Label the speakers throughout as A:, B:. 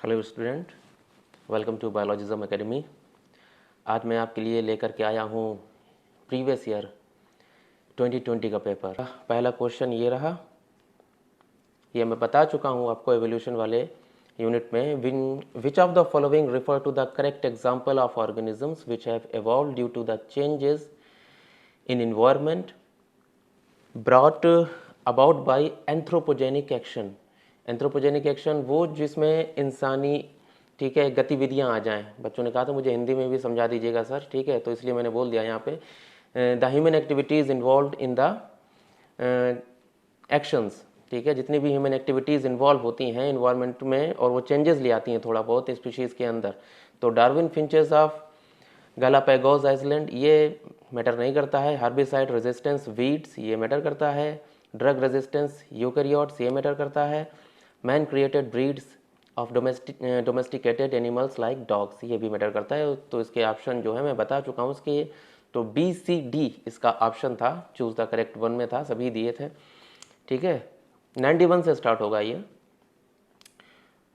A: Hello student, welcome to biologism academy. आज मैं आपके लिए लेकर के आया हूँ प्रीवियस ईयर 2020 का पेपर। पहला क्वेश्चन ये रहा, ये मैं बता चुका हूँ आपको एवोल्यूशन वाले यूनिट में। Which of the following refer to the correct example of organisms which have evolved due to the changes in environment brought about by anthropogenic action. Anthropogenic action वो जिसमें इंसानी गतिविधियां आ जाएं। बच्चों ने कहा था मुझे हिंदी में भी समझा दीजिएगा सर, ठीक है, तो इसलिए मैंने बोल दिया यहाँ पे the human activities involve in the actions. ठीक है, जितनी भी ह्यूमन एक्टिविटीज़ इन्वॉल्व होती हैं इन्वायरमेंट में और वो चेंजेस ले आती हैं थोड़ा बहुत स्पीशीज़ के अंदर। तो Darwin finches of Galapagos island ये मैटर नहीं करता है। हार्बिसाइड रेजिस्टेंस वीड्स ये मैटर करता है। ड्रग रेजिस्टेंस यूकैरियोट्स ये मैटर करता है। Man created breeds of domesticated animals like dogs ये भी मैटर करता है। तो इसके ऑप्शन जो है मैं बता चुका हूँ इसके, तो बी सी डी इसका ऑप्शन था, चूज द करेक्ट वन में था, सभी दिए थे। ठीक है, 91 से स्टार्ट होगा ये।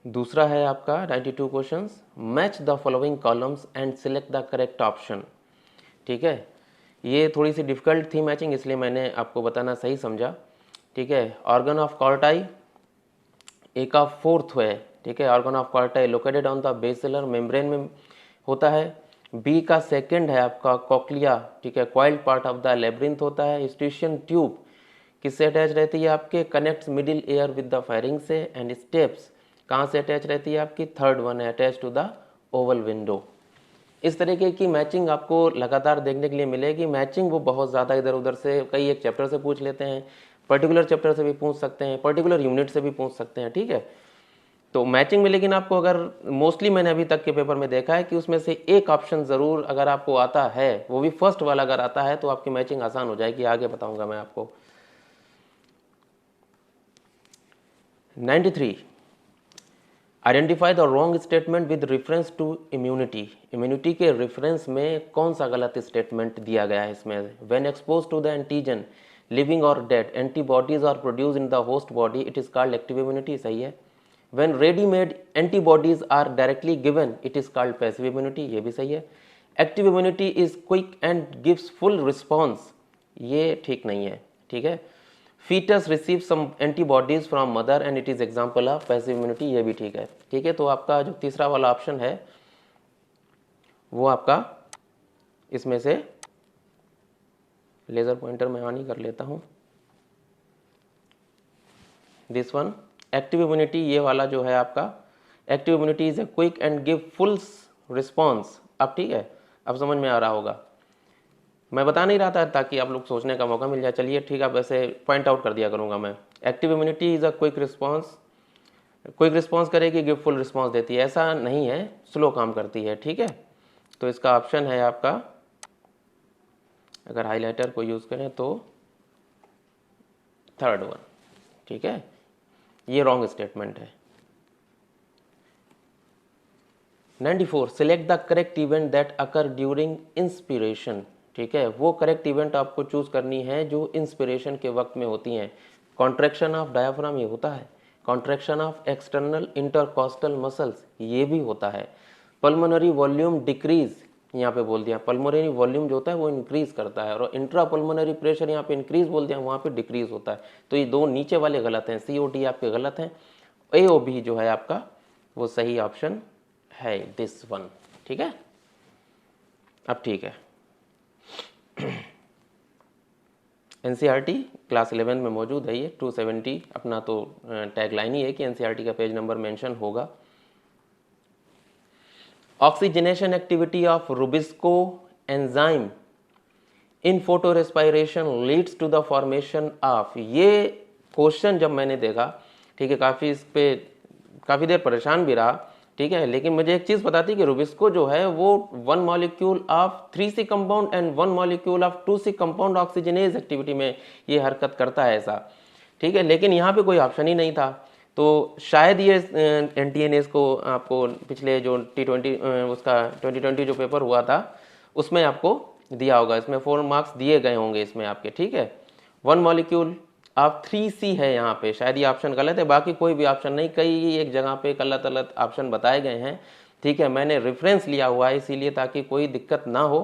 A: दूसरा है आपका 92 questions. Match the following columns and select the correct option. ठीक है, ये थोड़ी सी डिफिकल्ट थी मैचिंग, इसलिए मैंने आपको बताना सही समझा। ठीक है, ऑर्गन ऑफ कॉर्टाई ए का फोर्थ है। ठीक है, organ of Corti located on the basilar membrane में होता है। बी का सेकंड है आपका कॉक्लिया। ठीक है, coiled part of the labyrinth होता है। स्टिशियन ट्यूब किससे अटैच रहती है आपके, connects middle ear with the pharynx से। एंड स्टेप्स कहाँ से अटैच रहती है आपकी, थर्ड वन है attach to the oval window. इस तरीके की मैचिंग आपको लगातार देखने के लिए मिलेगी। मैचिंग वो बहुत ज़्यादा इधर उधर से कई एक चैप्टर से पूछ लेते हैं, पर्टिकुलर चैप्टर से भी पूछ सकते हैं, पर्टिकुलर यूनिट से भी पूछ सकते हैं। ठीक है, तो मैचिंग में लेकिन आपको अगर मोस्टली मैंने अभी तक के पेपर में देखा है कि उसमें से एक ऑप्शन ज़रूर अगर आपको आता है, वो भी फर्स्ट वाला अगर आता है, तो आपकी मैचिंग आसान हो जाएगी। आगे बताऊंगा मैं आपको। 93, identify the wrong statement with reference to immunity. Immunity के रेफरेंस में कौन सा गलत स्टेटमेंट दिया गया है इसमें। When expose to the antigen living और dead antibodies are produce in the host body it is called active immunity, सही है। When readymade antibodies are directly given it is called passive immunity, ये भी सही है। Active immunity is quick and gives full response, ये ठीक नहीं है। ठीक है, foetus receive some antibodies from mother and it is example of passive immunity, ये भी ठीक है। ठीक है, तो आपका जो तीसरा वाला ऑप्शन है वो आपका इसमें से, लेजर पॉइंटर में ऑन ही कर लेता हूं, दिस वन एक्टिव इम्यूनिटी, ये वाला जो है आपका active immunity is a quick and give full response. अब ठीक है, अब समझ में आ रहा होगा। मैं बता नहीं रहा था ताकि आप लोग सोचने का मौका मिल जाए। चलिए ठीक है, अब ऐसे पॉइंट आउट कर दिया करूंगा मैं। Active immunity is a quick response, quick response करेगी, गिव फुल रिस्पॉन्स देती है, ऐसा नहीं है, स्लो काम करती है। ठीक है, तो इसका ऑप्शन है आपका, अगर हाईलाइटर को यूज करें तो थर्ड वन। ठीक है, ये रॉन्ग स्टेटमेंट है। 94, select the correct event that occur during inspiration. ठीक है, वो करेक्ट इवेंट आपको चूज करनी है जो इंस्पिरेशन के वक्त में होती हैं। कॉन्ट्रैक्शन ऑफ डायफ्राम ये होता है, contraction of external intercostal muscles ये भी होता है। पल्मोनरी वॉल्यूम डिक्रीज यहाँ पे बोल दिया, पल्मोनरी वॉल्यूम जो होता है वो इंक्रीज करता है, और इंट्रा पल्मोनरी प्रेशर यहाँ पे इंक्रीज बोल दिया, वहाँ पे डिक्रीज होता है। तो ये दो नीचे वाले गलत हैं, COD आपके गलत हैं, AOB जो है आपका वो सही ऑप्शन है, दिस वन। ठीक है, अब ठीक है। NCERT क्लास 11 में मौजूद है ये 270, अपना तो टैग लाइन ही है कि NCERT का पेज नंबर मेंशन होगा। Oxygenation activity of rubisco enzyme in photorespiration leads to the formation of, ये क्वेश्चन जब मैंने देखा, ठीक है, काफ़ी इस पे काफ़ी देर परेशान भी रहा। ठीक है, लेकिन मुझे एक चीज़ पता थी कि रुबिस्को जो है वो 1 molecule of 3C compound and 1 molecule of 2C compound oxygenase activity में ये हरकत करता है ऐसा। ठीक है, लेकिन यहाँ पे कोई ऑप्शन ही नहीं था, तो शायद ये NTNS को आपको पिछले जो T20 उसका 2020 जो पेपर हुआ था उसमें आपको दिया होगा, इसमें 4 मार्क्स दिए गए होंगे इसमें आपके। ठीक है, 1 मॉलिक्यूल आप 3C है यहाँ पे, शायद ये ऑप्शन गलत है, बाकी कोई भी ऑप्शन नहीं, कई एक जगह पे गलत गलत ऑप्शन बताए गए हैं, ठीक है। मैंने रेफरेंस लिया हुआ है इसीलिए, ताकि कोई दिक्कत ना हो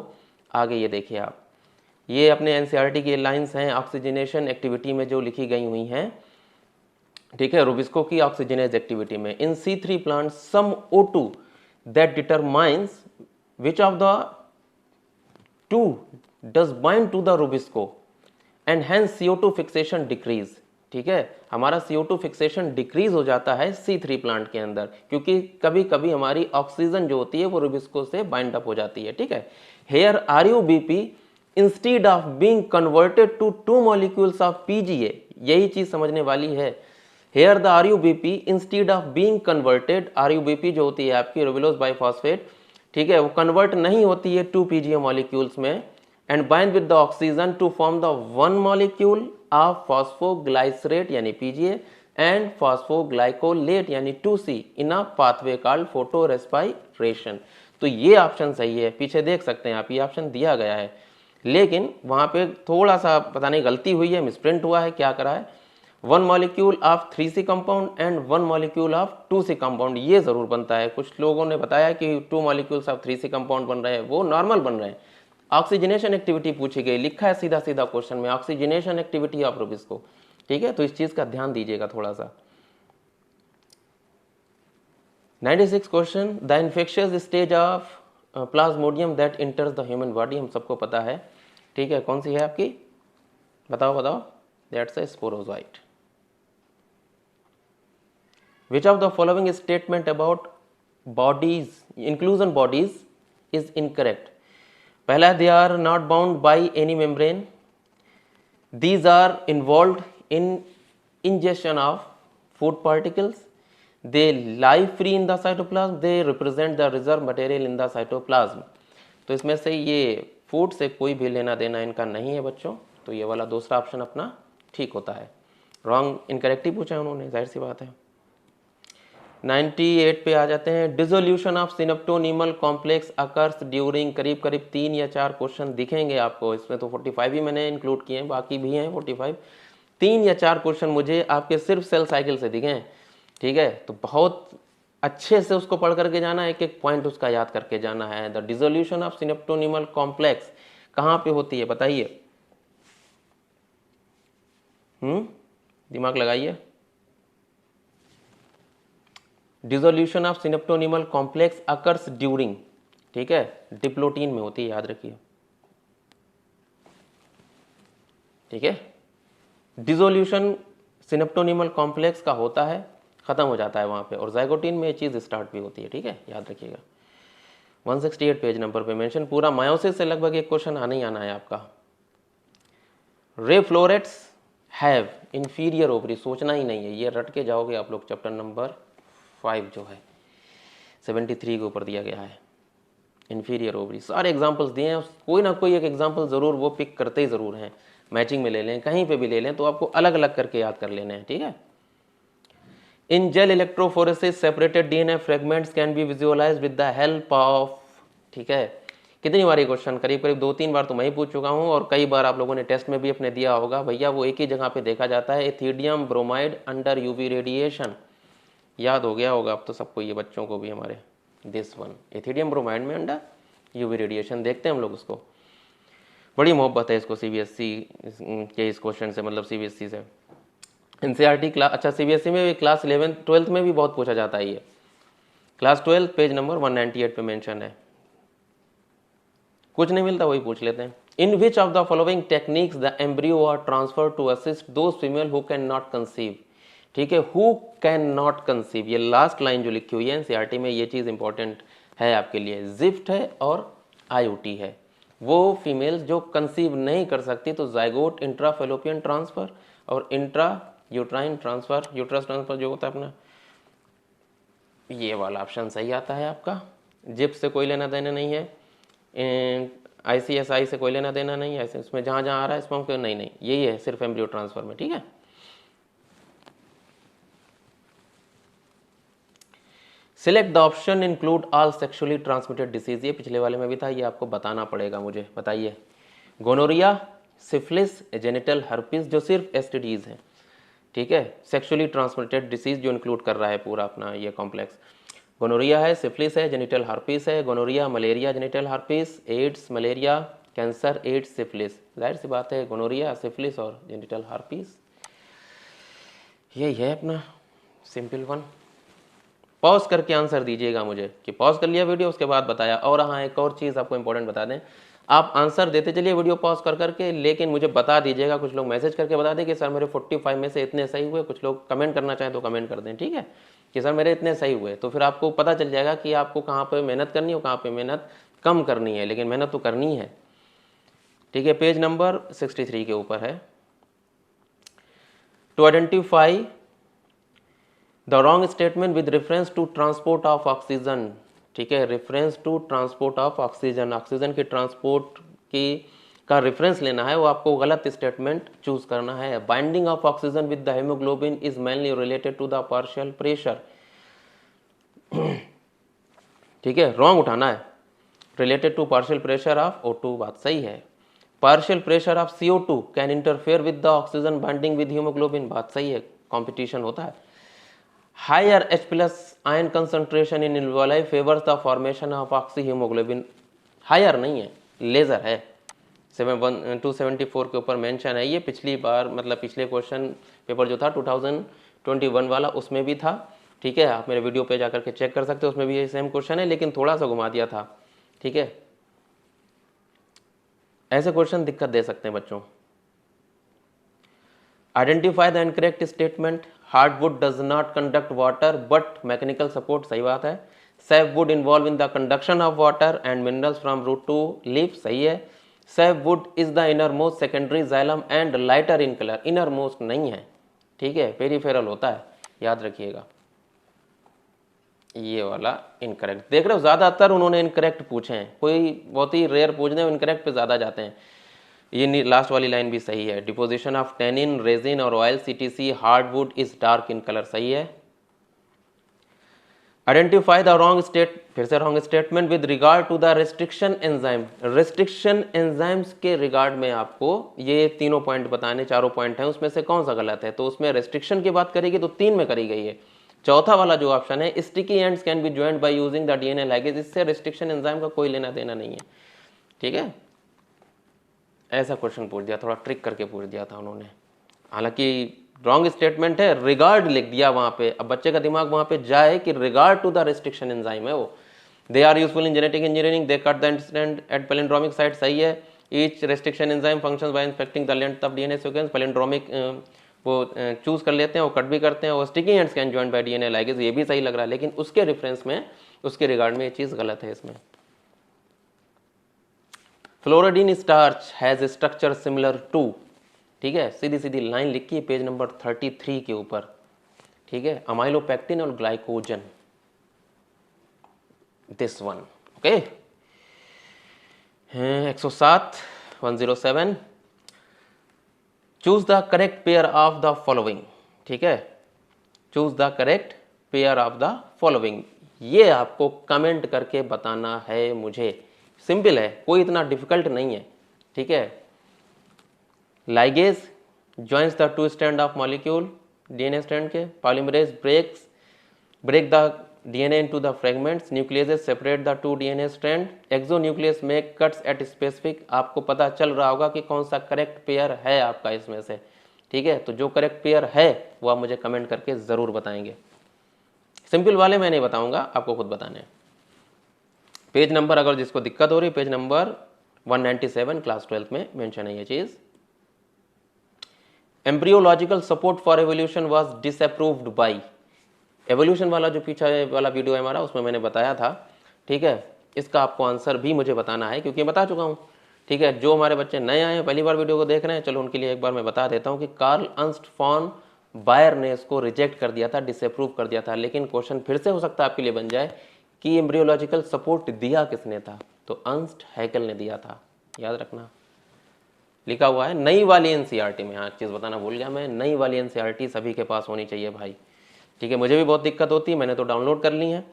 A: आगे। ये देखिए आप, ये अपने एनसीईआरटी की लाइंस हैं ऑक्सीजनेशन एक्टिविटी में जो लिखी गई हुई हैं, ठीक है, रुबिस्को की ऑक्सीजनेज एक्टिविटी में। In C3 plant some O2 that determines which of the two does bind to the rubisco and hence CO2 fixation decrease. ठीक है, हमारा CO2 फिक्सेशन डिक्रीज हो जाता है C3 प्लांट के अंदर, क्योंकि कभी कभी हमारी ऑक्सीजन जो होती है वो रुबिस्को से बाइंड अप हो जाती है। ठीक है, here RUBP instead of being converted to 2 molecules of PGA, यही चीज समझने वाली है। Here the RUBP instead of being converted, RUBP जो होती है आपकी रुबिलोज बाइफॉस्फेट, ठीक है, वो कन्वर्ट नहीं होती है 2 PGA मॉलिक्यूल्स में and bind with the oxygen to form the one molecule of phosphoglycerate यानी PGA and phosphoglycolate यानी 2C in a pathway called photorespiration। तो ये ऑप्शन सही है, पीछे देख सकते हैं आप, ये ऑप्शन दिया गया है, लेकिन वहां पे थोड़ा सा पता नहीं गलती हुई है, मिसप्रिंट हुआ है, क्या करा है, 1 molecule of 3C compound and 1 molecule of 2C compound, ये जरूर बनता है। कुछ लोगों ने बताया कि 2 मॉलिक्यूल्स ऑफ 3C कंपाउंड बन रहे हैं, वो नॉर्मल बन रहे हैं। ऑक्सीजनेशन एक्टिविटी पूछी गई, लिखा है सीधा सीधा क्वेश्चन में ऑक्सीजनेशन एक्टिविटी ऑफ रुबिस्को। ठीक है, तो इस चीज का ध्यान दीजिएगा थोड़ा सा। 96 question, the infectious stage of Plasmodium that इंटर्स the human body, हम सबको पता है। ठीक है, कौन सी है आपकी, बताओ बताओ, that's a sporozoite. Which of the following statement about bodies, inclusion bodies is incorrect. पहला, they are not bound by any membrane, these are involve in ingestion of food particles, they lie free in the cytoplasm, they represent the reserve material in the cytoplasm. तो इसमें से ये food से कोई भी लेना देना इनका नहीं है बच्चों, तो ये वाला दूसरा ऑप्शन अपना ठीक होता है। रॉन्ग इनकरेक्ट ही पूछा उन्होंने, जाहिर सी बात है। 98 पे आ जाते हैं, dissolution of synaptonemal complex occurs during, करीब करीब 3 या 4 क्वेश्चन दिखेंगे आपको इसमें, तो 45 ही मैंने इंक्लूड किए हैं, बाकी भी हैं 45। 3 या 4 क्वेश्चन मुझे आपके सिर्फ सेल साइकिल से दिखे हैं। ठीक है, तो बहुत अच्छे से उसको पढ़ करके जाना है, एक एक पॉइंट उसका याद करके जाना है। The dissolution of synaptonemal complex कहाँ पे होती है बताइए, दिमाग लगाइए। Dissolution of synaptonemal complex occurs during, ठीक है, डिप्लोटीन में होती है, याद रखिए। ठीक है, डिसोल्यूशन सिनेप्टोनीमल कॉम्प्लेक्स का होता है, खत्म हो जाता है वहां पे, और जाइगोटीन में ये चीज स्टार्ट भी होती है। ठीक है, याद रखिएगा। 168 पेज नंबर पे मेंशन, पूरा मायोसिस से लगभग एक क्वेश्चन आना ही आना है आपका। Ray florets have inferior ovary, सोचना ही नहीं है, ये रट के जाओगे आप लोग। चैप्टर नंबर 5 जो है 73 के ऊपर दिया गया है, इंफीरियर ओवरी। सारे एग्जांपल्स दिए हैं, कोई ना कोई एक एग्जांपल जरूर वो पिक करते ही जरूर हैं, मैचिंग में ले लें, कहीं पे भी ले लें, तो आपको अलग अलग करके याद कर लेने हैं। ठीक है, in gel electrophoresis separated DNA fragments can be visualised with the help of, ठीक है, कितनी बार ये क्वेश्चन, करीब करीब 2-3 बार तो मैं ही पूछ चुका हूं, और कई बार आप लोगों ने टेस्ट में भी अपने दिया होगा भैया, वो एक ही जगह पे देखा जाता है, ethidium bromide under UV radiation. याद हो गया होगा अब तो सबको, ये बच्चों को भी हमारे, दिस वन एथिडियम ब्रोमाइड में अंडर UV रेडिएशन देखते हैं हम लोग उसको, बड़ी मोहब्बत है इसको CBSE के इस क्वेश्चन से, मतलब CBSE से। NCERT क्लास, अच्छा CBSE में भी क्लास 11 12 में भी बहुत पूछा जाता है ये, क्लास 12 पेज नंबर 198 पे मेंशन है। कुछ नहीं मिलता वही पूछ लेते हैं। In which of the following techniques the embryo are transfer to assist those female who can not conceive. ठीक है, हु कैन नॉट कंसीव, ये लास्ट लाइन जो लिखी हुई है NCERT में, ये चीज इंपॉर्टेंट है आपके लिए। जिफ्ट है और IUT है, वो फीमेल्स जो कंसीव नहीं कर सकती, तो जाइगोट इंट्राफेलोपियन ट्रांसफर और intra uterine transfer, uterus transfer जो होता है अपना, ये वाला ऑप्शन सही आता है आपका। जिप से कोई लेना देना नहीं है, ICSI से कोई लेना देना नहीं है, ऐसे इसमें जहाँ जहाँ आ रहा है स्पर्म को नहीं, यही है सिर्फ एम्ब्रियो ट्रांसफर में। ठीक है, select the option include all sexually transmitted disease, ये पिछले वाले में भी था, ये आपको बताना पड़ेगा मुझे, बताइए। गोनोरिया, सिफिलिस, जेनिटल हर्पिस जो सिर्फ एसटीडीज हैं, ठीक है, सेक्सुअली ट्रांसमिटेड डिसीज जो इंक्लूड कर रहा है पूरा अपना ये कॉम्प्लेक्स। गोनोरिया है, सिफिलिस है, जेनिटल हर्पिस है, gonorrhoea, malaria, genital herpes, AIDS, malaria, cancer, AIDS, syphilis. जाहिर सी बात है गोनोरिया, सिफिलिस और जेनिटल हर्पिस, यही है अपना सिंपल वन। पॉज करके आंसर दीजिएगा मुझे कि पॉज कर लिया वीडियो उसके बाद बताया। और हाँ, एक और चीज़ आपको इंपॉर्टेंट बता दें, आप आंसर देते चलिए वीडियो पॉज कर करके, लेकिन मुझे बता दीजिएगा, कुछ लोग मैसेज करके बता दें कि सर मेरे 45 में से इतने सही हुए। कुछ लोग कमेंट करना चाहें तो कमेंट कर दें, ठीक है, कि सर मेरे इतने सही हुए। तो फिर आपको पता चल जाएगा कि आपको कहाँ पर मेहनत करनी है और कहाँ पर मेहनत कम करनी है, लेकिन मेहनत तो करनी है, ठीक है। पेज नंबर 63 के ऊपर है। To identify the wrong statement with reference to transport of oxygen, ठीक है, reference to transport of oxygen, oxygen के ट्रांसपोर्ट की का रेफरेंस लेना है, वो आपको गलत स्टेटमेंट चूज करना है। Binding of oxygen with the haemoglobin is mainly related to the partial pressure, ठीक है, रॉन्ग उठाना है। Related to partial pressure of O2, बात सही है। Partial pressure of CO2 can interfere with the oxygen binding with haemoglobin, बात सही है, कंपटीशन होता है। Higher H+ ion concentration in alveoli favours the formation of oxy haemoglobin, higher नहीं है, लेजर है। 274 के ऊपर मेंशन है ये, पिछली बार मतलब पिछले क्वेश्चन पेपर जो था 2021 वाला उसमें भी था, ठीक है, आप मेरे वीडियो पे जाकर के चेक कर सकते हो, उसमें भी ये सेम क्वेश्चन है, लेकिन थोड़ा सा घुमा दिया था, ठीक है। ऐसे क्वेश्चन दिक्कत दे सकते हैं बच्चों। Identify the incorrect statement, hardwood does not conduct water but mechanical support, सही बात है। Sap wood involve in the conduction of water and minerals from root to leaf, सही है। Sap wood is the inner most secondary xylem and lighter in colour, inner most नहीं है, ठीक है, peripheral होता है, याद रखिएगा। ये वाला इनकरेक्ट, देख रहे हो ज्यादातर उन्होंने इनकरेक्ट पूछे हैं, कोई बहुत ही रेयर पूछने इनकरेक्ट पे ज्यादा जाते हैं। ये लास्ट वाली लाइन भी सही है। डिपोजिशन ऑफ टेनिन, रेजिन और oil CTC hardwood is dark in colour, सही है। आइडेंटिफाई द रॉन्ग स्टेट, फिर से wrong statement with regard to the restriction enzyme, restriction enzymes के रिगार्ड में आपको ये तीनों पॉइंट बताने, चारों पॉइंट हैं, उसमें से कौन सा गलत है। तो उसमें रेस्ट्रिक्शन की बात करेगी तो 3 में करी गई है। चौथा वाला जो ऑप्शन है, sticky ends can be joint by using the DNA ligase, इससे रेस्ट्रिक्शन एंजाइम का कोई लेना देना नहीं है, ठीक है। ऐसा क्वेश्चन पूछ दिया, थोड़ा ट्रिक करके पूछ दिया था उन्होंने, हालांकि रॉन्ग स्टेटमेंट है, रिगार्ड लिख दिया वहां पे। अब बच्चे का दिमाग वहां पे जाए कि regard to the restriction enzyme है वो। They are useful in genetic engineering, they cut the antistrand at palindromic site, सही है। Each restriction enzyme functions by inspecting the length of DNA sequence, palindromic वो चूज कर लेते हैं, वो कट भी करते हैं। वो sticky ends can join by DNA ligase, ये भी सही लग रहा है, लेकिन उसके रेफरेंस में, उसके रिगार्ड में ये चीज गलत है इसमें। Floridean starch has structure similar to, ठीक है, सीधी सीधी लाइन लिखी है पेज नंबर 33 के ऊपर, ठीक है, अमाइलोपेक्टिन और glycogen, this one, okay. 107 choose the correct pair of the following, ठीक है, choose the correct pair of the following, ये आपको कमेंट करके बताना है मुझे। सिंपल है, कोई इतना डिफिकल्ट नहीं है, ठीक है। Ligase joins the two strand of molecule, DNA strand के। Polymerase break the DNA into the fragments, nucleases separate the two DNA strand, exonucleus make cuts at specific, आपको पता चल रहा होगा कि कौन सा करेक्ट पेयर है आपका इसमें से, ठीक है। तो जो करेक्ट पेयर है वो आप मुझे कमेंट करके जरूर बताएंगे। सिंपल वाले मैं नहीं बताऊंगा, आपको खुद बताने हैं। पेज नंबर अगर जिसको दिक्कत हो रही, पेज नंबर 197 क्लास 12 में मेंशन है ये चीज। Embryological support for evolution was disapproved by, evolution वाला जो पीछे वाला वीडियो है हमारा, उसमें मैंने बताया था, ठीक है। इसका आपको आंसर भी मुझे बताना है क्योंकि बता चुका हूँ, ठीक है। जो हमारे बच्चे नए आए हैं, पहली बार वीडियो को देख रहे हैं, चलो उनके लिए एक बार मैं बता देता हूँ कि कार्ल अर्न्स्ट फॉन बायर ने इसको रिजेक्ट कर दिया था, डिसअप्रूव कर दिया था। लेकिन क्वेश्चन फिर से हो सकता है आपके लिए बन जाए कि एम्ब्रियोलॉजिकल सपोर्ट दिया किसने था, तो अर्न्स्ट हैकेल ने दिया था, याद रखना, लिखा हुआ है नई वाली NCERT में। हाँ, एक चीज़ बताना भूल गया मैं, नई वाली NCERT सभी के पास होनी चाहिए भाई, ठीक है। मुझे भी बहुत दिक्कत होती है, मैंने तो डाउनलोड कर ली है,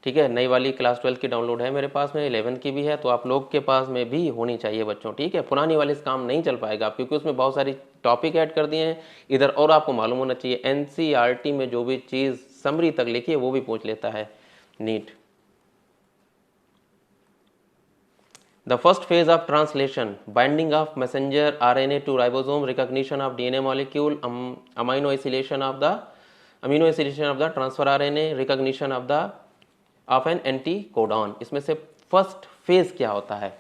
A: ठीक है, नई वाली क्लास 12 की डाउनलोड है मेरे पास में, 11 की भी है, तो आप लोग के पास में भी होनी चाहिए बच्चों। ठीक है, पुरानी वाली इस काम नहीं चल पाएगा क्योंकि उसमें बहुत सारी टॉपिक ऐड कर दिए हैं इधर, और आपको मालूम होना चाहिए एनसीईआरटी में जो भी चीज़ समरी तक लिखी है वो भी पूछ लेता है NEET. The first phase of translation, binding of messenger RNA to ribosome, recognition of DNA molecule, amino acylation of the transfer RNA, recognition of an anticodon। इसमें से फर्स्ट फेज क्या होता है?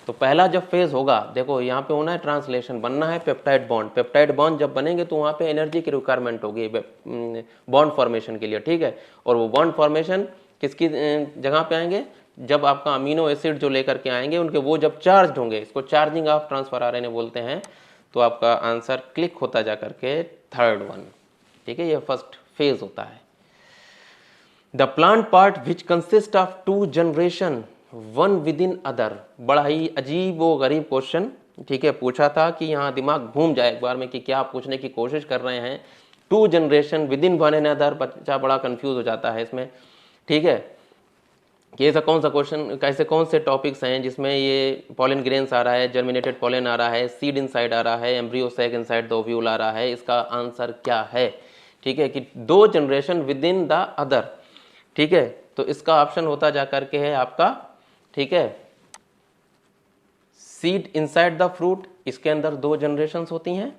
A: तो पहला जब फेज होगा, देखो यहाँ पे होना है ट्रांसलेशन, बनना है पेप्टाइड बॉन्ड। पेप्टाइड बॉन्ड जब बनेंगे तो वहाँ पे एनर्जी की रिक्वायरमेंट होगी बॉन्ड फॉर्मेशन के लिए। ठीक है, और वो बॉन्ड फॉर्मेशन किसकी जगह पे आएंगे? जब आपका अमीनो एसिड जो लेकर के आएंगे उनके वो जब चार्ज होंगे, इसको चार्जिंग ऑफ ट्रांसफर आरएनए बोलते हैं। तो आपका आंसर क्लिक होता जा करके थर्ड वन। ठीक है, ये फर्स्ट फेज होता है। The plant part which consist of two generation one within other. बड़ा ही अजीब वो गरीब क्वेश्चन, ठीक है, पूछा था कि यहाँ दिमाग घूम जाए एक बार में कि क्या पूछने की कोशिश कर रहे हैं। Two generation within one and other, बच्चा बड़ा कंफ्यूज हो जाता है इसमें। ठीक है, कि ऐसा कौन सा क्वेश्चन, कैसे कौन से टॉपिक्स हैं जिसमें ये पॉलन ग्रेन्स आ रहा है, जर्मिनेटेड पॉलन आ रहा है, सीड इनसाइड आ रहा है, embryo sac inside the ovule आ रहा है, इसका आंसर क्या है? ठीक है, कि दो generation with in the other. ठीक है, तो इसका ऑप्शन होता जा करके है आपका, ठीक है, सीड इनसाइड द फ्रूट, इसके अंदर दो जनरेशंस होती हैं।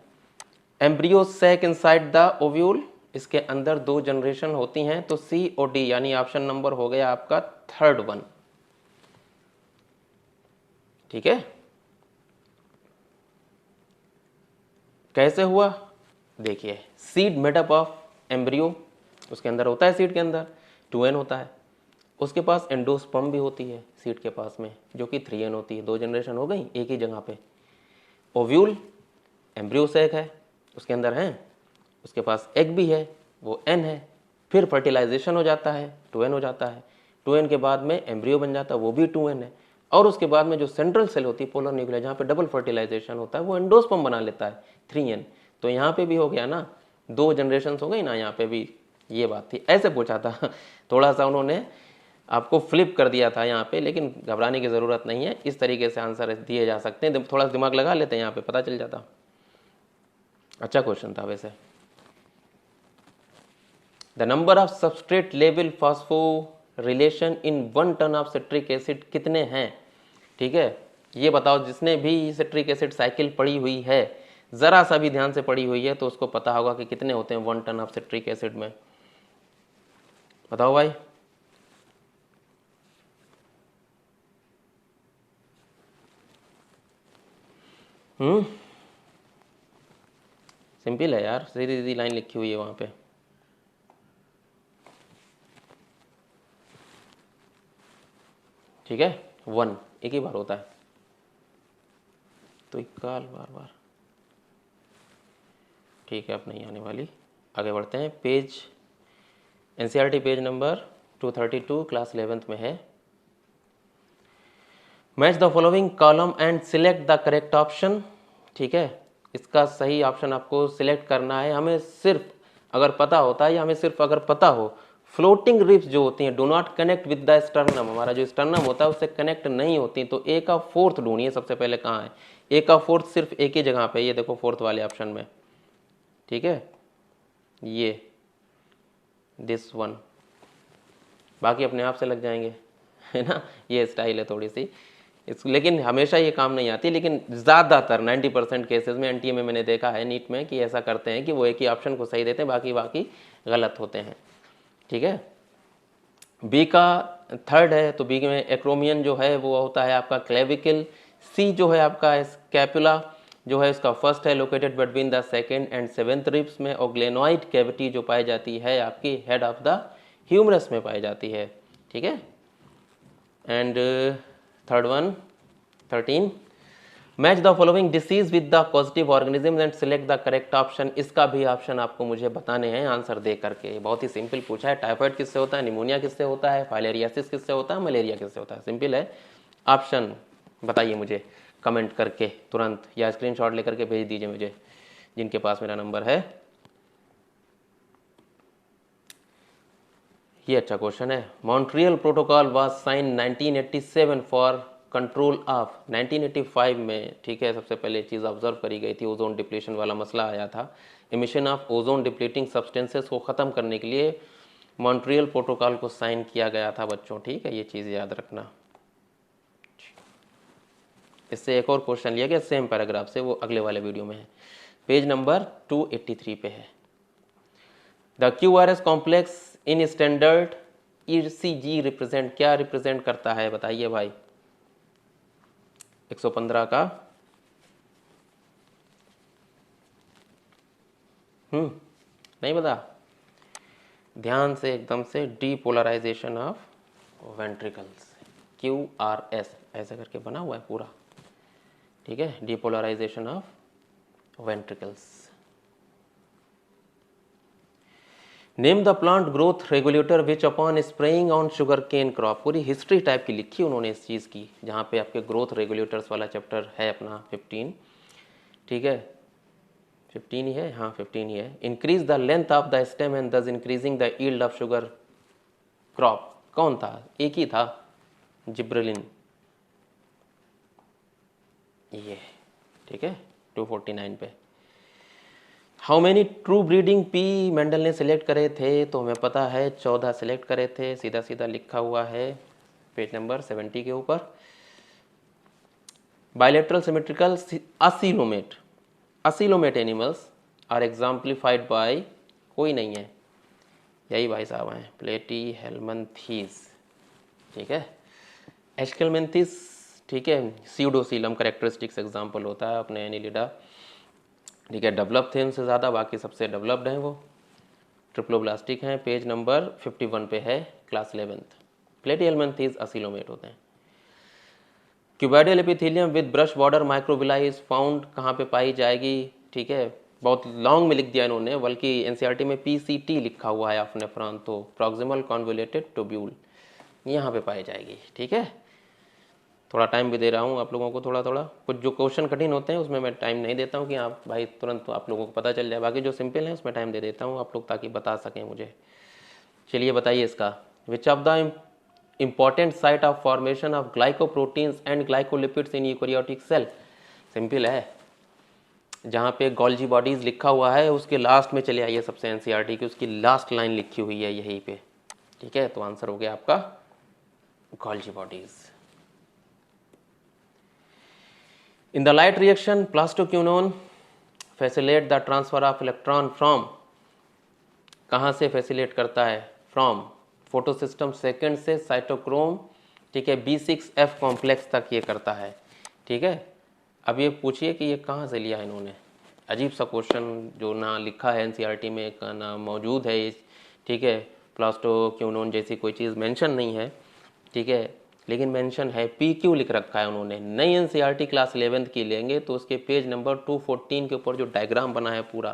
A: Embryo sac inside the ovule, इसके अंदर दो जनरेशन होती हैं। तो सी और डी यानी ऑप्शन नंबर हो गया आपका थर्ड वन। ठीक है, कैसे हुआ देखिए, सीड मेडअप ऑफ एम्ब्रियो, उसके अंदर होता है, सीड के अंदर 2n होता है, उसके पास एंडोस्पर्म भी होती है सीड के पास में जो कि 3n होती है। दो जनरेशन हो गई एक ही जगह पे। ओव्यूल एम्ब्रियो सैक है, उसके अंदर है, उसके पास एग भी है, वो n है। फिर फर्टिलाइजेशन हो जाता है, 2n हो जाता है। 2n के बाद में एम्ब्रियो बन जाता है, वो भी 2n है। और उसके बाद में जो सेंट्रल सेल होती है पोलर न्यूक्लियस, जहाँ पे डबल फर्टिलाइजेशन होता है, वो एंडोस्पर्म बना लेता है 3n। तो यहाँ पे भी हो गया ना, दो जनरेशन हो गई ना, यहाँ पे भी ये बात थी। ऐसे पूछा था थोड़ा सा उन्होंने आपको फ्लिप कर दिया था यहाँ पे, लेकिन घबराने की ज़रूरत नहीं है, इस तरीके से आंसर दिए जा सकते हैं। थोड़ा दिमाग लगा लेते हैं यहाँ पे, पता चल जाता। अच्छा क्वेश्चन था वैसे। The number of substrate level phosphorylation in 1 turn of citric acid कितने हैं? ठीक है, ये बताओ, जिसने भी सिट्रिक एसिड साइकिल पढ़ी हुई है, ज़रा सा भी ध्यान से पढ़ी हुई है, तो उसको पता होगा कि कितने होते हैं 1 टन ऑफ सिट्रिक एसिड में। बताओ भाई। सिंपल है यार, सीधी सीधी लाइन लिखी हुई है वहाँ पे। ठीक है, 1 एक ही बार होता है, तो इक्काल बार बार। ठीक है, अब नहीं आने वाली, आगे बढ़ते हैं। Page NCERT page number 232 class 11th में है। Match the following column and select the correct option. ठीक है, इसका सही ऑप्शन आपको सिलेक्ट करना है। हमें सिर्फ अगर पता होता है, या हमें सिर्फ अगर पता हो, फ्लोटिंग रिप्स जो होती हैं do not connect with the sternum, हमारा जो स्टर्नम होता है उससे कनेक्ट नहीं होती, तो ए का फोर्थ ढूंढिए सबसे पहले कहाँ है। ए का फोर्थ सिर्फ एक ही जगह पे, ये देखो फोर्थ वाले ऑप्शन में। ठीक है, ये दिस वन, बाकी अपने आप से लग जाएंगे, है ना। ये स्टाइल है थोड़ी सी लेकिन हमेशा ये काम नहीं आती, लेकिन ज़्यादातर 90% केसेस में एनटीए में मैंने देखा है नीट में कि ऐसा करते हैं कि वो एक ही ऑप्शन को सही देते हैं, बाकी गलत होते हैं। ठीक है, बी का थर्ड है, तो बी में एक्रोमियन जो है वो होता है आपका क्लेविकल। सी जो है आपका स्कैपुला जो है इसका फर्स्ट है, located between the second and 7th ribs में। और ग्लेनोइड कैविटी जो पाई जाती है आपकी हेड ऑफ द ह्यूमरस में पाई जाती है। ठीक है, and third one 13, match the following disease with the positive organism and select the correct option. इसका भी ऑप्शन आपको मुझे बताने हैं आंसर दे करके। बहुत ही सिंपल पूछा है, टाइफाइड किससे होता है, निमोनिया किससे होता है, फाइलेरियासिस किससे होता है, मलेरिया किससे होता है। सिंपल है, ऑप्शन बताइए मुझे कमेंट करके तुरंत, या स्क्रीनशॉट लेकर के भेज दीजिए मुझे जिनके पास मेरा नंबर है। ये अच्छा क्वेश्चन है। Montreal protocol was sign 1987 for control of 1985 में, ठीक है, सबसे पहले चीज़ ऑब्जर्व करी गई थी, ओजोन डिप्लीशन वाला मसला आया था। Emission of ozone depleting substances को ख़त्म करने के लिए मॉन्ट्रियल प्रोटोकॉल को साइन किया गया था बच्चों, ठीक है, ये चीज़ याद रखना। इससे एक और क्वेश्चन लिया गया सेम पैराग्राफ से, वो अगले वाले वीडियो में है, पेज नंबर 283 पे है। The QRS complex in standard ECG represent, क्या रिप्रेजेंट करता है बताइए भाई? 115 का नहीं बता, ध्यान से एकदम से, डीपोलराइजेशन ऑफ वेंट्रिकल्स, QRS ऐसा करके बना हुआ है पूरा, ठीक है, depolarisation of ventricles. Name the plant growth regulator which upon spraying on sugarcane crop, पूरी हिस्ट्री टाइप की लिखी उन्होंने इस चीज़ की, जहाँ पे आपके ग्रोथ रेगुलेटर्स वाला चैप्टर है अपना 15, ठीक है, 15 ही है, हाँ 15 ही है। Increase the length of the stem and thus increasing the yield of sugar crop, कौन था? एक ही था, जिब्रेलिन, ये, ठीक है, 249 पे। How many true breeding P Mendel ने सिलेक्ट करे थे? तो हमें पता है 14 सिलेक्ट करे थे, सीधा सीधा लिखा हुआ है पेज नंबर 70 के ऊपर। Bilateral symmetrical acoelomate animals are exemplified by, कोई नहीं है, यही भाई साहब हैं, प्लेटीहेल्मिन्थीज, ठीक है, एस्केल्मिन्थीज, ठीक है, स्यूडोसीलम करेक्टरिस्टिक्स एग्जाम्पल होता है अपने एनिलिडा, ठीक है, डेवलप थे उनसे ज़्यादा, बाकी सबसे डेवलप्ड हैं वो, ट्रिप्लोब्लास्टिक हैं, पेज नंबर 51 पे है, क्लास 11th। प्लेटीहेल्मिन्थीज असीलोमेट होते हैं। Cuboidal epithelium with brush border microvilli is found, कहाँ पे पाई जाएगी, ठीक है, बहुत लॉन्ग में लिख दिया इन्होंने, बल्कि एनसीईआरटी में PCT लिखा हुआ है आपने फ्रॉन, तो प्रॉक्सिमल कॉन्वोल्यूटेड ट्यूब्यूल यहाँ पे पाई जाएगी, ठीक है। थोड़ा टाइम भी दे रहा हूँ आप लोगों को, थोड़ा थोड़ा, कुछ जो क्वेश्चन कठिन होते हैं उसमें मैं टाइम नहीं देता हूँ कि आप भाई तुरंत आप लोगों को पता चल जाए, बाकी जो सिंपल है उसमें टाइम दे देता हूँ आप लोग, ताकि बता सकें मुझे। चलिए बताइए इसका, which of the important site of formation of glycoproteins and glycolipids in eukaryotic cell, simple है, जहाँ पे गोल्जी बॉडीज लिखा हुआ है उसके लास्ट में चले आइए, सबसे एनसीईआरटी की उसकी लास्ट लाइन लिखी हुई है यहीं पे, ठीक है, तो आंसर हो गया आपका Golgi bodies. In the light reaction, plastoquinone facilitate the transfer of electron from, कहाँ से फैसिलेट करता है? फ्रॉम फोटोसिस्टम सेकेंड से साइटोक्रोम, ठीक है, B6F कॉम्प्लेक्स तक ये करता है, ठीक है। अब ये पूछिए कि ये कहाँ से लिया इन्होंने, अजीब सा क्वेश्चन जो ना लिखा है एनसीईआरटी में, का ना मौजूद है, ठीक है, प्लास्टोक्विनोन जैसी कोई चीज़ मेंशन नहीं है, ठीक है, लेकिन मेंशन है, PQ लिख रखा है उन्होंने। नई एनसीईआरटी क्लास 11th की लेंगे तो उसके पेज नंबर 214 के ऊपर जो डायग्राम बना है पूरा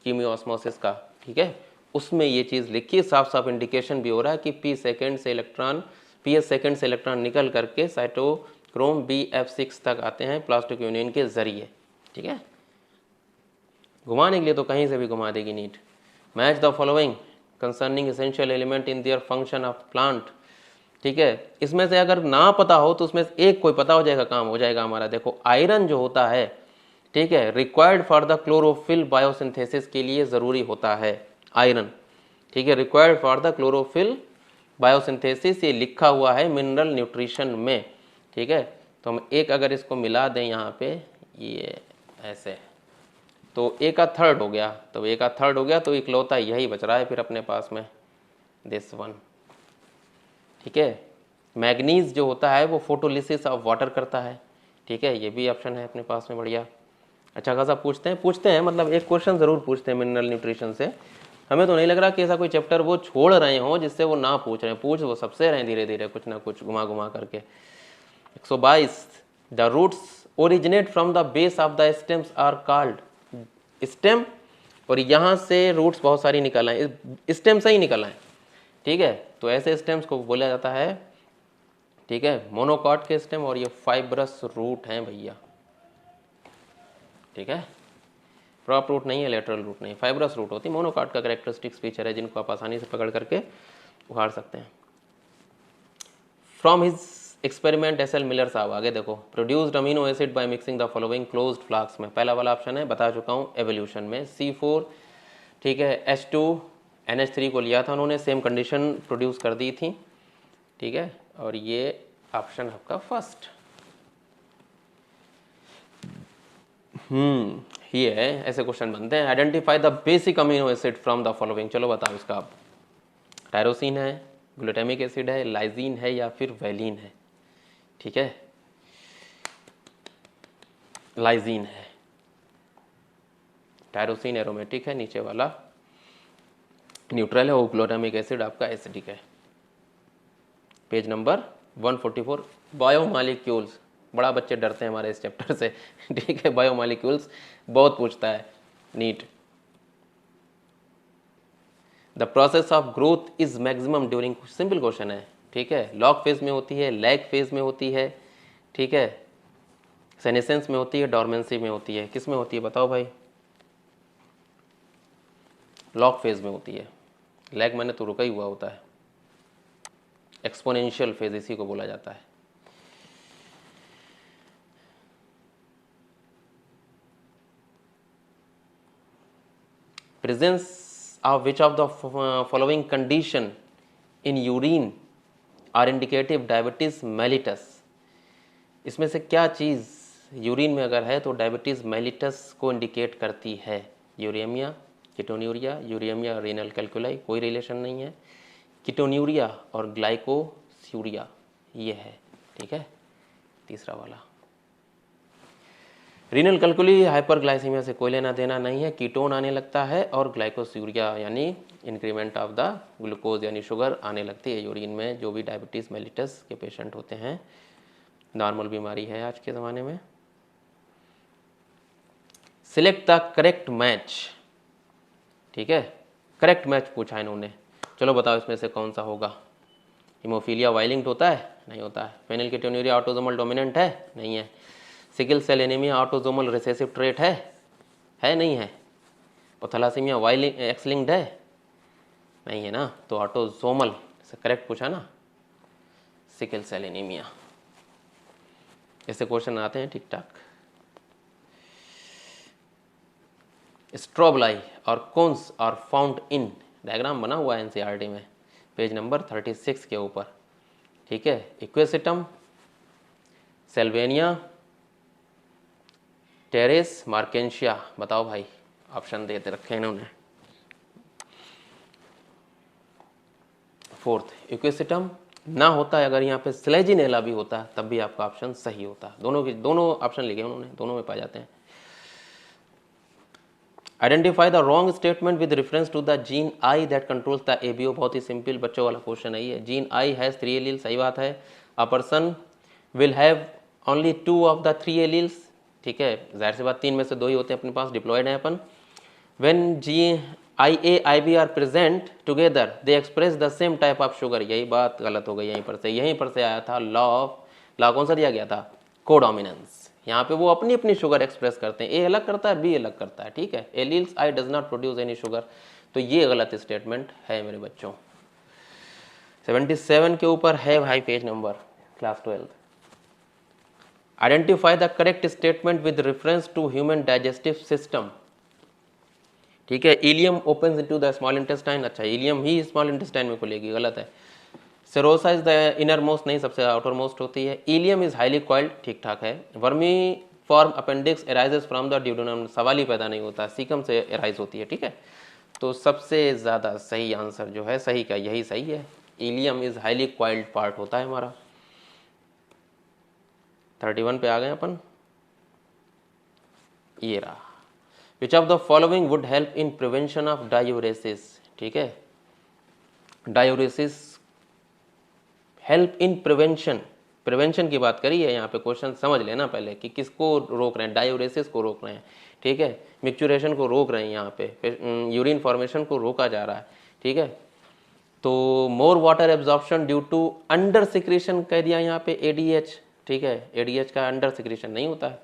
A: कीमियोस्मोसिस का, ठीक है, उसमें ये चीज़ लिखी, साफ साफ इंडिकेशन भी हो रहा है कि PS सेकेंड से इलेक्ट्रॉन निकल करके साइटोक्रोम BF6 तक आते हैं प्लास्टोक्विनोन के जरिए, ठीक है। घुमाने के लिए तो कहीं से भी घुमा देगी NEET. Match the following concerning essential element in their function of plant, ठीक है, इसमें से अगर ना पता हो तो उसमें से एक कोई पता हो जाएगा, काम हो जाएगा हमारा। देखो आयरन जो होता है, ठीक है, required for the chlorophyll biosynthesis के लिए ज़रूरी होता है आयरन, ठीक है, required for the chlorophyll biosynthesis, ये लिखा हुआ है मिनरल न्यूट्रिशन में, ठीक है। तो हम एक अगर इसको मिला दें यहाँ पे, ये ऐसे, तो A का थर्ड हो गया, तो A का थर्ड हो गया, तो इकलौता यही बच रहा है फिर अपने पास में, दिस वन, ठीक है। मैग्नीज जो होता है वो फोटोलिसिस ऑफ वाटर करता है, ठीक है, ये भी ऑप्शन है अपने पास में, बढ़िया, अच्छा खासा पूछते हैं, मतलब एक क्वेश्चन ज़रूर पूछते हैं मिनरल न्यूट्रिशन से। हमें तो नहीं लग रहा कि ऐसा कोई चैप्टर वो छोड़ रहे हों जिससे वो ना पूछ रहे हैं, पूछ वो सबसे रहे धीरे धीरे कुछ ना कुछ घुमा घुमा करके। 122, the roots originate from the base of the stems are called, stem, और यहाँ से रूट्स बहुत सारी निकल आए, स्टेम से ही निकल आए, ठीक है, तो ऐसे स्टेम्स को बोला जाता है, ठीक है, मोनोकॉट के स्टेम, और ये फाइब्रस रूट हैं भैया, ठीक है, प्रॉप रूट नहीं है, लेटरल रूट नहीं, फाइब्रस रूट होती है, मोनोकॉट का कैरेक्टरिस्टिक्स फीचर है जिनको आप आसानी से पकड़ करके उखाड़ सकते हैं। From his experiment S L Miller साहब, आगे देखो, produced amino acid by mixing the following closed flask में, पहला वाला ऑप्शन है, बता चुका हूँ, एवोल्यूशन में C4, ठीक है, H2NH3 को लिया था उन्होंने, सेम कंडीशन प्रोड्यूस कर दी थी, ठीक है, और ये ऑप्शन आपका फर्स्ट। ये है, ऐसे क्वेश्चन बनते हैं। Identify the basic amino acid from the following, चलो बताओ इसका आप। टायरोसिन है, ग्लूटामिक एसिड है, लाइजीन है या फिर वैलिन है, ठीक है, लाइजीन है। टायरोसिन एरोमेटिक है, नीचे वाला न्यूट्रल है, वो ग्लूटामिक एसिड आपका एसिडिक है। पेज नंबर 144, बायोमॉलिक्यूल्स, बड़ा बच्चे डरते हैं हमारे इस चैप्टर से, ठीक है, बायोमॉलिक्यूल्स बहुत पूछता है NEET. The process of growth is maximum during, simple question है, ठीक है, लॉग फेज में होती है, लैग फेज में होती है, ठीक है, सेनेसेंस में होती है, डॉर्मेंसी में होती है, किस में होती है बताओ भाई? लॉग फेज में होती है। लैग मैंने तो रुका ही हुआ होता है, एक्सपोनेंशियल फेज इसी को बोला जाता है। Presence of which of the following condition in urine are indicative diabetes mellitus, इसमें से क्या चीज़ यूरिन में अगर है तो डायबिटीज mellitus को इंडिकेट करती है? Uraemia, ketonuria, uraemia renal calculi, कोई रिलेशन नहीं है, कीटोन्यूरिया और ग्लाइकोस्यूरिया ये है, ठीक है, तीसरा वाला। रीनल कैल्कुली हाइपरग्लाइसीमिया से कोई लेना देना नहीं है, कीटोन आने लगता है और ग्लाइकोस्यूरिया यानी इंक्रीमेंट ऑफ द ग्लूकोज यानी शुगर आने लगती है यूरिन में, जो भी डायबिटीज मेलिटस के पेशेंट होते हैं। नॉर्मल बीमारी है आज के ज़माने में। सिलेक्ट द करेक्ट मैच, ठीक है, करेक्ट मैच पूछा है इन्होंने, चलो बताओ इसमें से कौन सा होगा? हीमोफीलिया वाइलिंट होता है? नहीं होता है। फेनिलकेटोन्यूरिया ऑटोसोमल डोमिनेंट है? नहीं है। Sickle cell anaemia autosomal recessive trait है नहीं है। और थैलासीमिया वाइलिंग एक्स लिंक्ड है? नहीं है ना, तो ऑटोसोमल से करेक्ट पूछा ना, सिकल सेल एनीमिया। ऐसे क्वेश्चन आते हैं ठीक ठाक। स्ट्रोबलाई और cones are found in, diagram बना हुआ है एनसीईआरटी में पेज नंबर 36 के ऊपर, ठीक है। इक्वेसिटम, सेल्वेनिया, टेरेस, मार्केंशिया, बताओ भाई, ऑप्शन देते रखे इन्होंने। फोर्थ इक्वेसिटम ना होता है, अगर यहाँ पे स्लेजिनेला भी होता है तब भी आपका ऑप्शन सही होता है। दोनों ऑप्शन लिखे उन्होंने, दोनों में पाए जाते हैं। Identify the wrong statement with reference to the gene I that controls the ABO, बहुत ही सिंपल बच्चों वाला क्वेश्चन है ये। जीन आई हैज 3 एलील, सही बात है। A person will have only 2 of the 3 alleles, ठीक है, जाहिर सी बात 3 में से 2 ही होते हैं अपने पास, डिप्लॉयड है अपन। When G IA IB are present together they express the same type of sugar, यही बात गलत हो गई यहीं पर से आया था लॉ कौन सा दिया गया था? कोडोमिनेंस। यहाँ पे वो अपनी अपनी शुगर एक्सप्रेस करते हैं, ए अलग करता है, बी अलग करता है, ठीक है। Alleles I does not produce any sugar, तो ये गलत स्टेटमेंट है मेरे बच्चों। 77 के ऊपर है भाई page number, class 12। Identify the correct statement with reference to human digestive system, ठीक है। Ileum opens into the small intestine, अच्छा इलियम ही स्मॉल इंटेस्टाइन में खुलेगी, गलत है। Serosa is the inner most, नहीं, सबसे आउटर मोस्ट होती है। इलियम इज हाईली कॉइल्ड, ठीक ठाक है। Vermi form appendix arises from the duodenum, सवाल ही पैदा नहीं होता, सीकम से एराइज होती है, ठीक है। तो सबसे ज़्यादा सही आंसर जो है, सही का यही सही है, ilium is highly coiled part होता है हमारा। 31 पे आ गए अपन, ये रहा। विच of the following would help in prevention of diuresis, ठीक है। डायूरेसिस हेल्प इन प्रिवेंशन की बात करी है यहाँ पे, क्वेश्चन समझ लेना पहले कि किसको रोक रहे हैं, डायूरेसिस को रोक रहे हैं, ठीक है। मिक्चुरेशन को रोक रहे हैं, यहाँ पे यूरिन फॉर्मेशन को रोका जा रहा है, ठीक है। तो more water absorption due to under secretion कह दिया यहाँ पे ADH, ठीक है। ADH का अंडर सिक्रेशन नहीं होता है,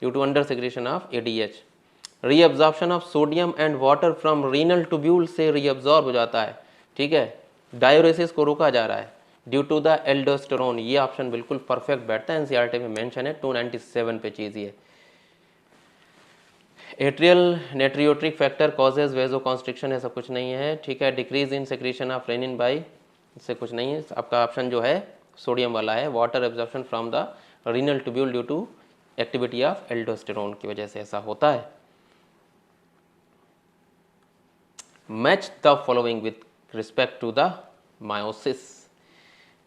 A: due to under secretion of ADH। Reabsorption of sodium and water from renal tubule से रीअब्जॉर्ब हो जाता है, ठीक है। डायोरेसिस को रोका जा रहा है ड्यू टू द एल्डोस्टेरोन। ये ऑप्शन बिल्कुल परफेक्ट बैठता है, एनसीईआरटी में मेंशन है 297 पे चीज ये। Atrial natriuretic factor causes vasoconstriction, ऐसा कुछ नहीं है, ठीक है। Decrease in secretion of renin by, इससे कुछ नहीं है। आपका ऑप्शन जो है सोडियम वाला है, water absorption from the renal tubule due to activity of aldosterone की वजह से ऐसा होता है। Match the following with respect to the meiosis,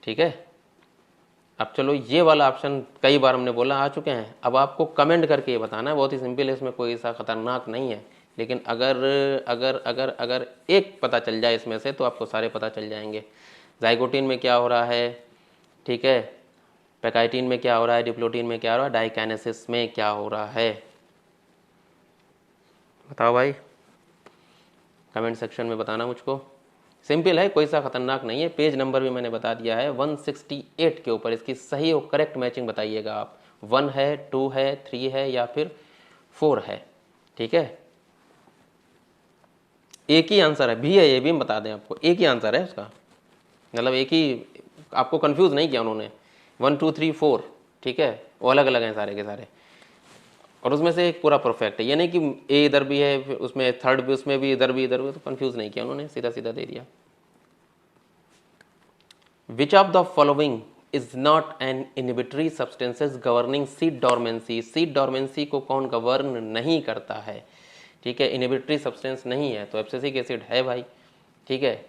A: ठीक है। अब चलो ये वाला ऑप्शन कई बार हमने बोला आ चुके हैं, अब आपको कमेंट करके ये बताना है, बहुत ही सिंपल है, इसमें कोई ऐसा खतरनाक नहीं है। लेकिन अगर अगर अगर अगर एक पता चल जाए इसमें से तो आपको सारे पता चल जाएंगे। जाइगोटिन में क्या हो रहा है, ठीक है, पैकाइटिन में क्या हो रहा है, डिप्लोटिन में क्या हो रहा है, डाइकाइनेसिस में क्या हो रहा है, बताओ भाई, कमेंट सेक्शन में बताना मुझको। सिंपल है, कोई सा खतरनाक नहीं है। पेज नंबर भी मैंने बता दिया है 168 के ऊपर, इसकी सही और करेक्ट मैचिंग बताइएगा आप, 1 है, 2 है, 3 है या फिर 4 है, ठीक है। एक ही आंसर है, भी है, ये भी हम बता दें आपको, एक ही आंसर है उसका, मतलब एक ही, आपको कंफ्यूज नहीं किया उन्होंने, 1 2 3 4, ठीक है, वो अलग अलग हैं सारे के सारे, और उसमें से एक पूरा परफेक्ट है। ये नहीं कि ए इधर भी है, फिर उसमें थर्ड भी, उसमें भी, इधर भी, तो कंफ्यूज नहीं किया उन्होंने, सीधा सीधा दे दिया। विच of the following is not an inhibitory substances governing seed dormancy. Seed dormancy को कौन गवर्न नहीं करता है, ठीक है, इनहिबिटरी सब्सटेंस नहीं है, तो एब्सिसिक एसिड है भाई, ठीक है,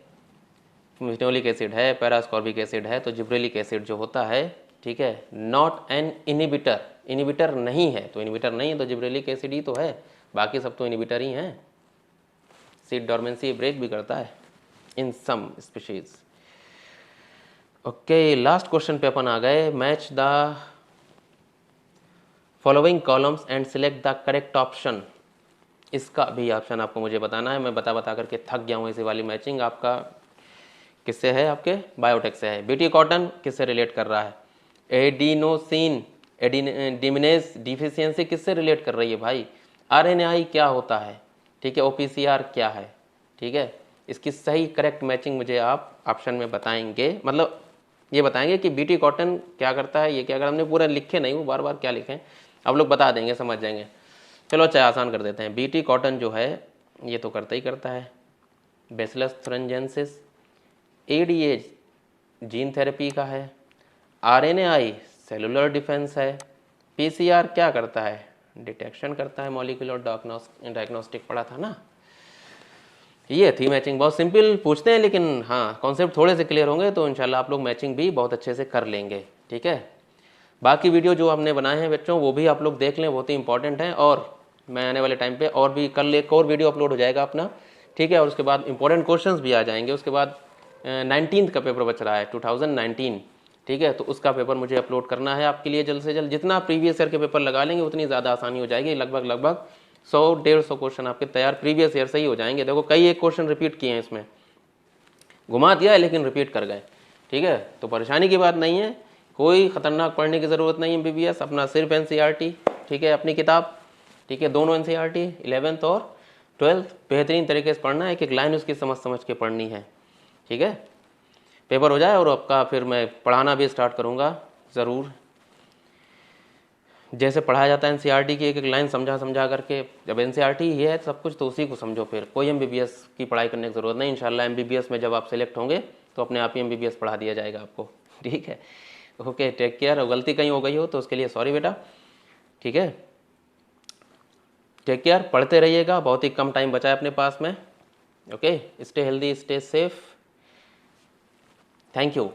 A: मिथनोलिक एसिड है, पैरास्कॉर्बिक एसिड है, तो जिब्रेलिक एसिड जो होता है, ठीक है, नॉट एन इनहिबिटर, इनहिबिटर नहीं है, तो इनहिबिटर नहीं है तो जिब्रेलिक एसिड ही तो है, बाकी सब तो इनहिबिटर ही हैं। सीड डॉर्मेंसी ब्रेक भी करता है in some species. Okay, last question पे अपन आ गए। Match the following columns and select the correct option. इसका भी ऑप्शन आपको मुझे बताना है, मैं बता बता करके थक गया हूँ। इसी वाली मैचिंग आपका किससे है, आपके बायोटेक से है। बीटी कॉटन किससे रिलेट कर रहा है, एडिनोसिन एडिनिमेज डिफिशियंसी किससे रिलेट कर रही है भाई, आरएनआई क्या होता है, ठीक है, ओपीसीआर क्या है, ठीक है। इसकी सही करेक्ट मैचिंग मुझे आप ऑप्शन में बताएंगे, मतलब ये बताएंगे कि बीटी कॉटन क्या करता है, ये क्या करता है। हमने पूरा लिखे नहीं, वो बार बार क्या लिखें, आप लोग बता देंगे, समझ जाएंगे। चलो अच्छा आसान कर देते हैं। बीटी कॉटन जो है ये तो करता ही करता है बेसिलस थ्रेंजेंसिस, एडीए जीन थेरेपी का है, आरएनएआई सेलुलर डिफेंस है, पीसीआर क्या करता है, डिटेक्शन करता है, मॉलिक्यूलर डायग्नोस्टिक पढ़ा था ना। ये थी मैचिंग, बहुत सिंपल पूछते हैं, लेकिन हाँ कॉन्सेप्ट थोड़े से क्लियर होंगे तो इंशाल्लाह आप लोग मैचिंग भी बहुत अच्छे से कर लेंगे, ठीक है। बाकी वीडियो जो हमने बनाए हैं बच्चों वो भी आप लोग देख लें, बहुत ही इंपॉर्टेंट है। और मैं आने वाले टाइम पे और भी कल एक और वीडियो अपलोड हो जाएगा अपना, ठीक है, और उसके बाद इंपॉर्टेंट क्वेश्चंस भी आ जाएंगे। उसके बाद 19th का पेपर बच रहा है 2019, ठीक है, तो उसका पेपर मुझे अपलोड करना है आपके लिए जल्द से जल्द। जितना प्रीवियस ईयर के पेपर लगा लेंगे उतनी ज़्यादा आसानी हो जाएगी, लगभग 100-150 क्वेश्चन आपके तैयार प्रीवियस ईयर से ही हो जाएंगे। देखो कई एक क्वेश्चन रिपीट किए हैं, इसमें घुमा दिया है लेकिन रिपीट कर गए, ठीक है, तो परेशानी की बात नहीं है, कोई खतरनाक पढ़ने की ज़रूरत नहीं है। एमबीबीएस अपना सिर्फ एनसीईआरटी, ठीक है, अपनी किताब, ठीक है, दोनों एनसीईआरटी 11th और 12th बेहतरीन तरीके से पढ़ना है, एक एक लाइन उसकी समझ के पढ़नी है, ठीक है। पेपर हो जाए और आपका फिर मैं पढ़ाना भी स्टार्ट करूँगा ज़रूर, जैसे पढ़ाया जाता है एनसीईआरटी की एक एक लाइन समझा करके। जब एनसीईआरटी ही है सब कुछ तो उसी को समझो, फिर कोई एमबीबीएस की पढ़ाई करने की ज़रूरत नहीं। इंशाल्लाह एमबीबीएस में जब आप सेलेक्ट होंगे तो अपने आप ही एमबीबीएस पढ़ा दिया जाएगा आपको, ठीक है। Okay, take care. गलती कहीं हो गई हो तो उसके लिए सॉरी बेटा, ठीक है, टेक केयर, पढ़ते रहिएगा, बहुत ही कम टाइम बचा है अपने पास में। Okay, stay healthy, stay safe, thank you.